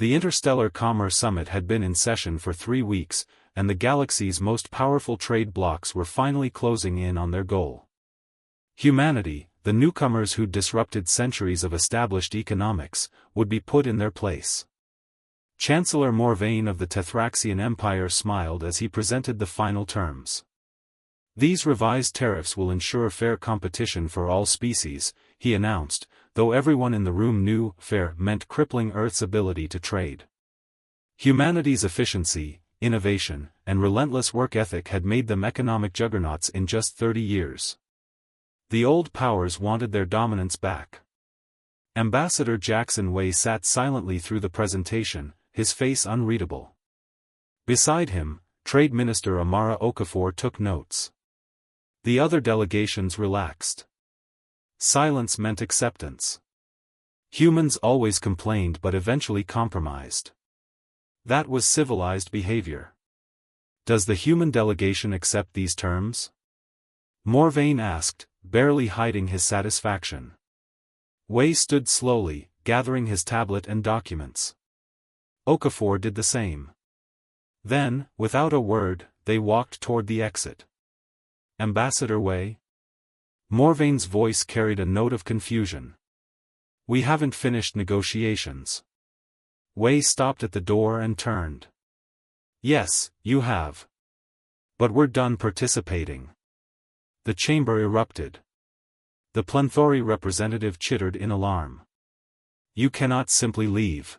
The Interstellar Commerce Summit had been in session for 3 weeks, and the galaxy's most powerful trade blocs were finally closing in on their goal. Humanity, the newcomers who'd disrupted centuries of established economics, would be put in their place. Chancellor Morvain of the Tethraxian Empire smiled as he presented the final terms. These revised tariffs will ensure fair competition for all species, he announced, though everyone in the room knew fair meant crippling Earth's ability to trade. Humanity's efficiency, innovation, and relentless work ethic had made them economic juggernauts in just 30 years. The old powers wanted their dominance back. Ambassador Jackson Wei sat silently through the presentation, his face unreadable. Beside him, Trade Minister Amara Okafor took notes. The other delegations relaxed. Silence meant acceptance. Humans always complained but eventually compromised. That was civilized behavior. Does the human delegation accept these terms? Morvain asked, barely hiding his satisfaction. Wei stood slowly, gathering his tablet and documents. Okafor did the same. Then, without a word, they walked toward the exit. Ambassador Wei? Morvain's voice carried a note of confusion. We haven't finished negotiations. Wei stopped at the door and turned. Yes, you have. But we're done participating. The chamber erupted. The Planthori representative chittered in alarm. You cannot simply leave.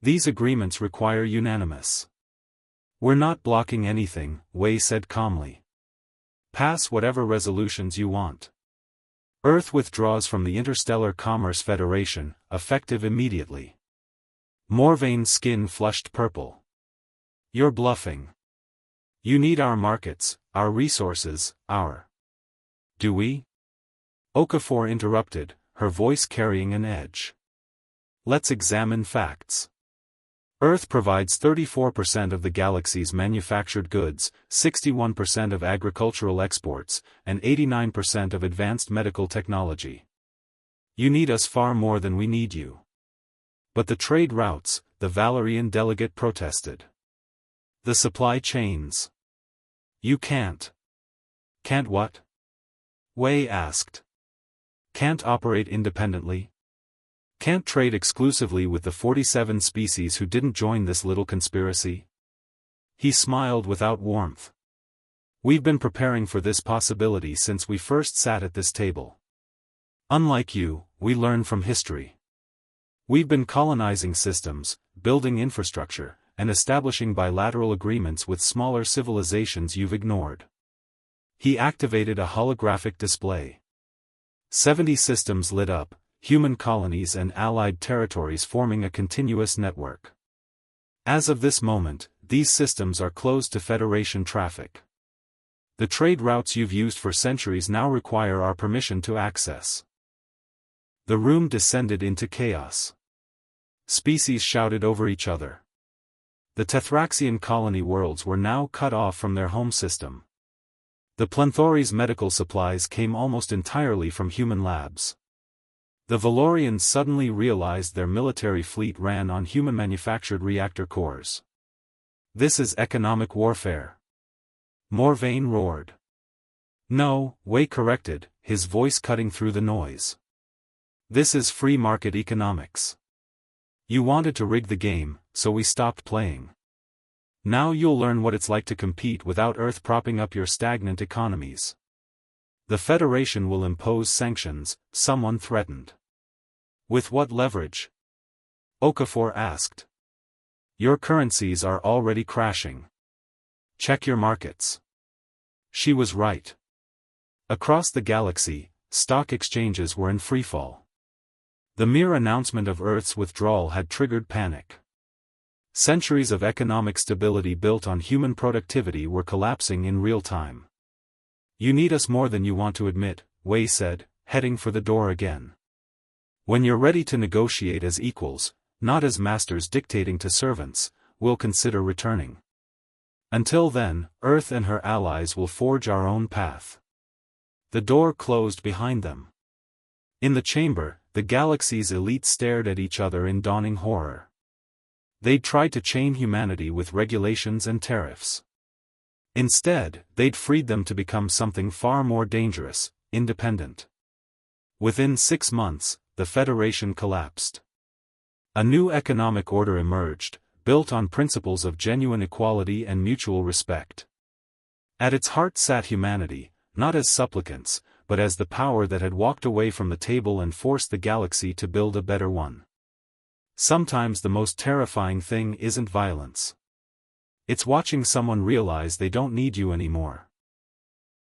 These agreements require unanimous. We're not blocking anything, Wei said calmly. Pass whatever resolutions you want. Earth withdraws from the Interstellar Commerce Federation, effective immediately. Morvain's skin flushed purple. You're bluffing. You need our markets, our resources, our... Do we? Okafor interrupted, her voice carrying an edge. Let's examine facts. Earth provides 34% of the galaxy's manufactured goods, 61% of agricultural exports, and 89% of advanced medical technology. You need us far more than we need you. But the trade routes, the Valerian delegate protested. The supply chains. You can't. Can't what? Wei asked. Can't operate independently? Can't trade exclusively with the 47 species who didn't join this little conspiracy? He smiled without warmth. We've been preparing for this possibility since we first sat at this table. Unlike you, we learn from history. We've been colonizing systems, building infrastructure, and establishing bilateral agreements with smaller civilizations you've ignored. He activated a holographic display. 70 systems lit up, human colonies and allied territories forming a continuous network. As of this moment, these systems are closed to Federation traffic. The trade routes you've used for centuries now require our permission to access. The room descended into chaos. Species shouted over each other. The Tethraxian colony worlds were now cut off from their home system. The Planthori's medical supplies came almost entirely from human labs. The Valorians suddenly realized their military fleet ran on human-manufactured reactor cores. This is economic warfare. Morvain roared. No, Wei corrected, his voice cutting through the noise. This is free market economics. You wanted to rig the game, so we stopped playing. Now you'll learn what it's like to compete without Earth propping up your stagnant economies. The Federation will impose sanctions, someone threatened. With what leverage? Okafor asked. Your currencies are already crashing. Check your markets. She was right. Across the galaxy, stock exchanges were in freefall. The mere announcement of Earth's withdrawal had triggered panic. Centuries of economic stability built on human productivity were collapsing in real time. You need us more than you want to admit, Wei said, heading for the door again. When you're ready to negotiate as equals, not as masters dictating to servants, we'll consider returning. Until then, Earth and her allies will forge our own path. The door closed behind them. In the chamber, the galaxy's elite stared at each other in dawning horror. They'd try to chain humanity with regulations and tariffs. Instead, they'd freed them to become something far more dangerous, independent. Within 6 months, the Federation collapsed. A new economic order emerged, built on principles of genuine equality and mutual respect. At its heart sat humanity, not as supplicants, but as the power that had walked away from the table and forced the galaxy to build a better one. Sometimes the most terrifying thing isn't violence. It's watching someone realize they don't need you anymore.